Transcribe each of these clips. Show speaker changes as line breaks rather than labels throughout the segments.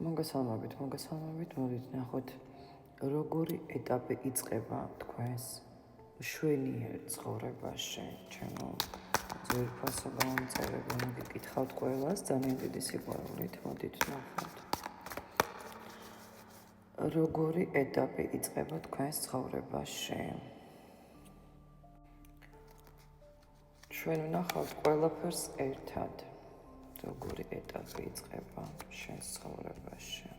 მოგესალმებით, მოდით ნახოთ, როგორი ეტაპი იწყება თქვენს მშვენიერ ცხოვრებაში. ჩემო ძვირფასო გამომწერები მოგიკითხავთ ყველას, ძალიან დიდი სიყვარულით, მოდით ნახოთ. როგორი ეტაპი იწყება თქვენს ცხოვრებაში. ჩვენ ვნახავთ ყველაფერს ერთად. როგორი ეტაპი იწყება შენს ცხოვრებაში.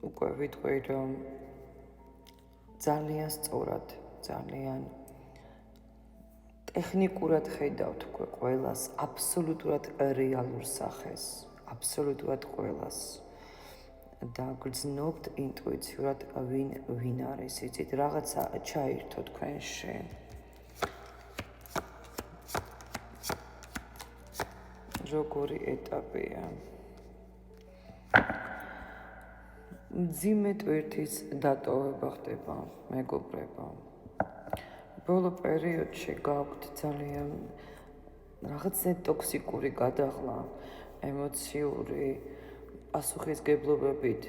უკვე ვიტყვი, რომ ძალიან სწორად, ძალიან ტექნიკურად ხედავთ უკვე ყველას, აბსოლუტურად რეალურ სახეს, აბსოლუტურად ყველას. და გრძნობთ ინტუიციურად ვინ არის, იცით, რაღაცა ჩაირთო თქვენში. როგორი ეტაპია. მძიმე ტვირთის დატოვება ხდება, მეგობრებო. ბოლო პერიოდში გაქვთ ძალიან რაღაცა ტოქსიკური გადაღლა, ემოციური პასუხისგებლობებით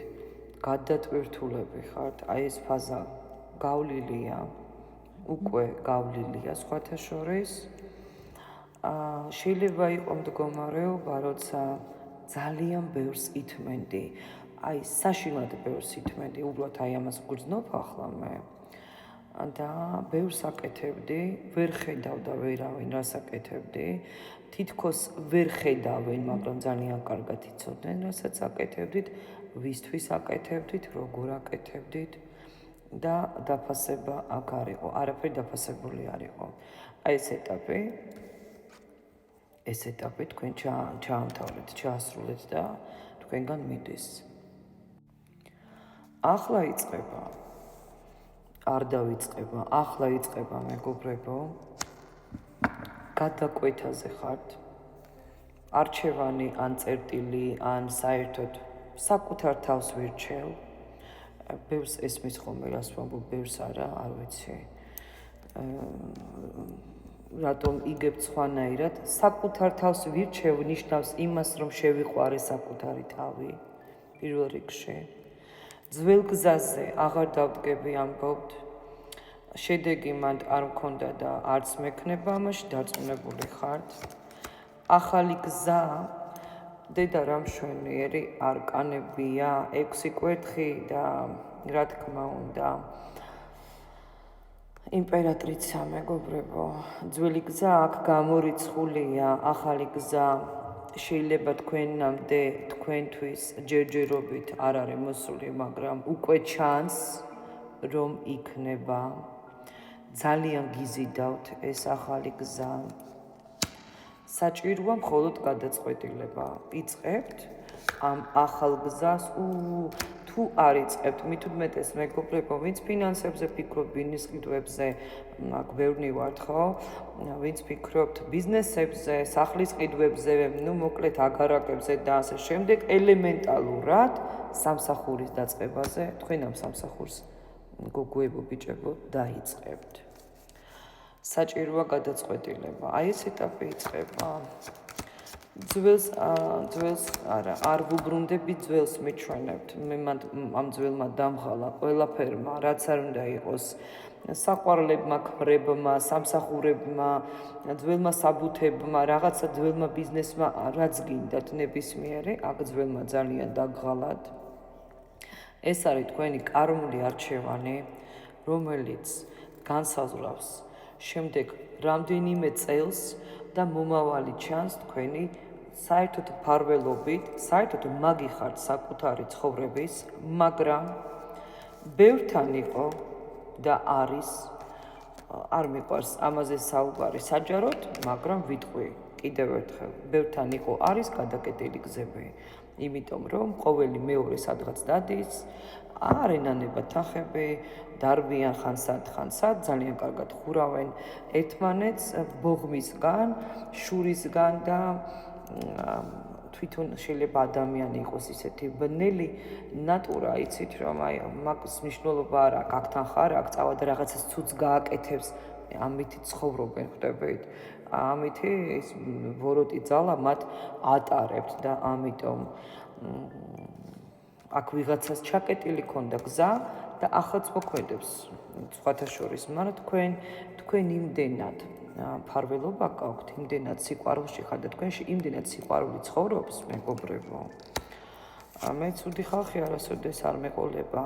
გადატვირთულები ხართ. აი ეს ფაზა გავლილია, უკვე გავლილია სხვათა შორის. შეიძლება იყოს მდგომარეობა, როცა ძალიან ბევრს ითმენდი, აი საშინლად ბევრს ითმენდი, უბრალოდ აი ამას გრძნობ ახლა მე და ბევრს აკეთებდი, ვერ ხედავდა ვერავინ რას აკეთებდი, თითქოს ვერ ხედავენ, მაგრამ ძალიან კარგად იცოდნენ, რასაც აკეთებდით, ვისთვის აკეთებდით, როგორ აკეთებდით და დაფასება აქ არ იყო, არაფერი დაფასებული არ იყო. აი ეს ეტაპი თქვენ ჩაამთავრეთ, ჩაასრულეთ და თქვენგან მიდის. ახლა იწყება, არ დავიწყება, ახლა იწყება, მეგობრებო. გადაკვეთაზე ხართ, არჩევანი ან წერტილი, ან საერთოდ საკუთარ თავს ვირჩევ. ბევრს ესმის ხოლმე, რას ვამბობ, ბევრს არა, არ ვიცი. რატომ იგებ სხვანაირად, საკუთარ თავს ვირჩევ ნიშნავს იმას, რომ შევიყვარე საკუთარი თავი, პირველ რიგში. ძველ გზაზე აღარ დავდგები ამბობთ, შედეგი მანდ არ მქონდა და არც მექნება ამაში, დარწმუნებული ხართ. ახალი გზა, დედა რა მშვენიერი არკანებია, 6 კვერთხი და რა თქმა უნდა, იმპერატრიცა, მეგობრებო. ძველი გზა აქ გამორიცხულია, ახალი გზა შეიძლება თქვენამდე, თქვენთვის ჯერჯერობით არ არის მოსული, მაგრამ უკვე ჩანს, რომ იქნება. ძალიან გიზიდავთ ეს ახალი გზა. საჭიროა მხოლოდ გადაწყვეტილება. იწყებთ ამ ახალ გზას, თუ არ იწყებთ, მით უმეტეს მეგობრებო, ვინც ფინანსებზე ფიქრობ, ბიზნეს ყიდვებზე, აქ ბევრნი ვართ, ხო? ვინც ფიქრობთ ბიზნესებზე, სახლის ყიდვებზე, მოკლედ აგარაკებზე და ასე შემდეგ, ელემენტალურად სამსახურის დაწყებაზე, თქვენ ამ სამსახურს გოგოებო, ბიჭებო, დაიწყებთ. საჭიროა გადაწყვეტილება. აი ეს ეტაპი იწყება. ძველს არ ვუბრუნდები, ძველს მიჩვენებთ. მე ამ ძველმა დამღალა ყველაფერმა, რაც არ უნდა იყოს, საყვარლებმა, ქმრებმა, სამსახურებმა, ძველმა საბუთებმა, რაღაცა ძველმა ბიზნესმა, რაც გინდათ ნებისმიერი, აქ ძველმა ძალიან დაგღალათ. ეს არის თქვენი კარმული არჩევანი, რომელიც განსაზღვრავს შემდეგ რამდენიმე წელს და მომავალი ჩანს თქვენი საერთოდ მფარველობით, საერთოდ მაგი ხართ საკუთარი ცხოვრების, მაგრამ ბევრთან იყო და არის, არ მიყვარს ამაზე საუბარი საჯაროდ, მაგრამ ვიტყვი კიდევ ერთხელ, ბევრთან იყო, არის გადაკეტილი გზები, იმიტომ რომ ყოველი მეორე სადღაც დადის, არ ენანება თახები, დარბიან ხანსად, ძალიან კარგად ხურავენ ერთმანეთს ბოღმისგან, შურისგან და თვითონ შეიძლება ადამიანი იყოს ისეთი ბნელი ნატურა, იცით, რომ აი მაგის მნიშვნელობა არ აქვს, აქთან ხარ, აქ წავა და რაღაცას ცუდს გააკეთებს, ამით ცხოვრობენ, ხვდებით. ამითი ის ვოროტი ძალა მათ ატარებთ და ამიტომ აქ ვიღაცას ჩაკეტილი ქონდა გზა და ახაც მოქმედებს სხვათა შორის, მაგრამ თქვენ იმდენად ფარველობა გაქვთ, იმდენად სიყვარულში ხართ და თქვენში იმდენად სიყვარული ცხოვრობს, მეგობრებო. მე ცუდი ხალხი არასოდეს არ მეყოლება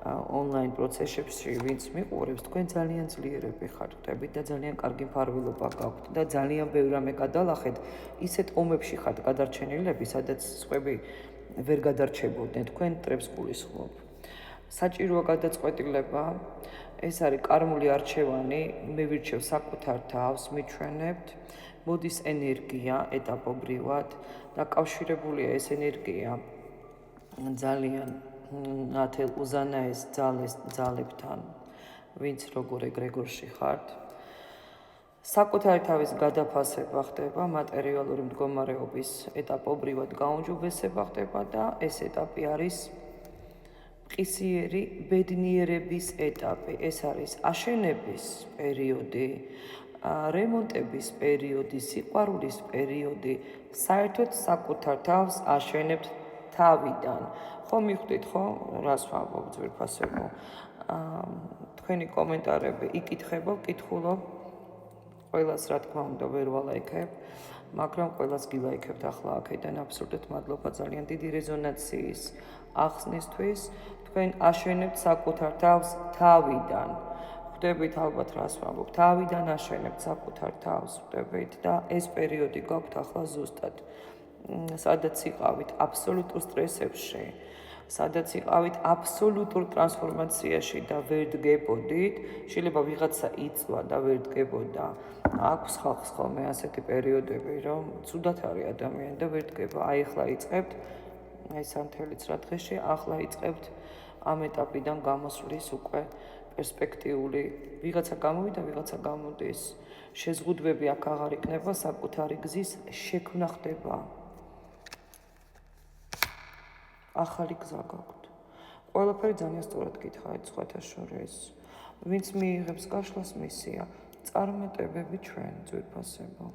ონლაინ პროცესებში, ვინც მიყურებს, თქვენ ძალიან ძლიერები ხართ, ხვდებით და ძალიან კარგი ფარველობა გაქვთ და ძალიან ბევრი რამე გადალახეთ, ისეთ ომებში ხართ გადარჩენილები, სადაც სხვები ვერ გადარჩებოდნენ, თქვენ მტრებს გულისხმობ. საჭიროა გადაწყვეტილება, ეს არის კარმული არჩევანი, მე ვირჩევ საკუთარ თავს, მიჩვენებთ, მოდის ენერგია ეტაპობრივად, დაკავშირებულია ეს ენერგია ძალიან ნათელ უზანაეს ძალებთან, ვინც როგორ ეგრეგორში ხართ. საკუთარი თავის გადაფასება ხდება, მატერიალური მდგომარეობის ეტაპობრივად გაუმჯობესება ხდება და ეს ეტაპი არის მყისიერი ბედნიერების ეტაპი. ეს არის აშენების პერიოდი, რემონტების პერიოდი, სიყვარულის პერიოდი, საერთოდ საკუთარ თავს აშენებთ თავიდან. ხო მიხვდით, ხო? რას ვამბობ, ძვირფასებო? თქვენი კომენტარები იკითხება, ვკითხულობ. ყველას რა თქმა უნდა ვერ ვალაიქებ, მაგრამ ყველას გილაიქებთ ახლა აქედან აბსოლუტურად მადლობა ძალიან დიდი რეზონანსიის ახსნისთვის. თქვენ აშენებთ საკუთარ თავს თავიდან. ხვდებით ალბათ რას ვამბობ, თავიდან აშენებთ საკუთარ თავს, ხვდებით და ეს პერიოდი გაქვთ ახლა ზუსტად. სადაც იყავით აბსოლუტურ სტრესებში, სადაც იყავით აბსოლუტურ ტრანსფორმაციაში და ვერ დგებოდით, შეიძლება ვიღაცა იწვა და ვერ დგებოდა. აქვს ხალხს ხოლმე ასეთი პერიოდები, რომ ცუდად არის ადამიანი და ვერ დგება. აი ახლა იწყებთ, ეს მთელი ცრა დღეში, ახლა იწყებთ ამ ეტაპიდან გამოსვლის უკვე პერსპექტიული. ვიღაცა გამოვიდა, ვიღაცა გამოდის. შეზღუდვები აქ აღარ იქნება, საკუთარი გზის შექმნა ხდება. ახალი გზა გაქვთ. ყველაფერი ძალიან სწორად გითხარით სხვათა შორის. ვინც მიიღებს გაშლას მისია, წარმატებები ჩვენ, ძვირფასებო.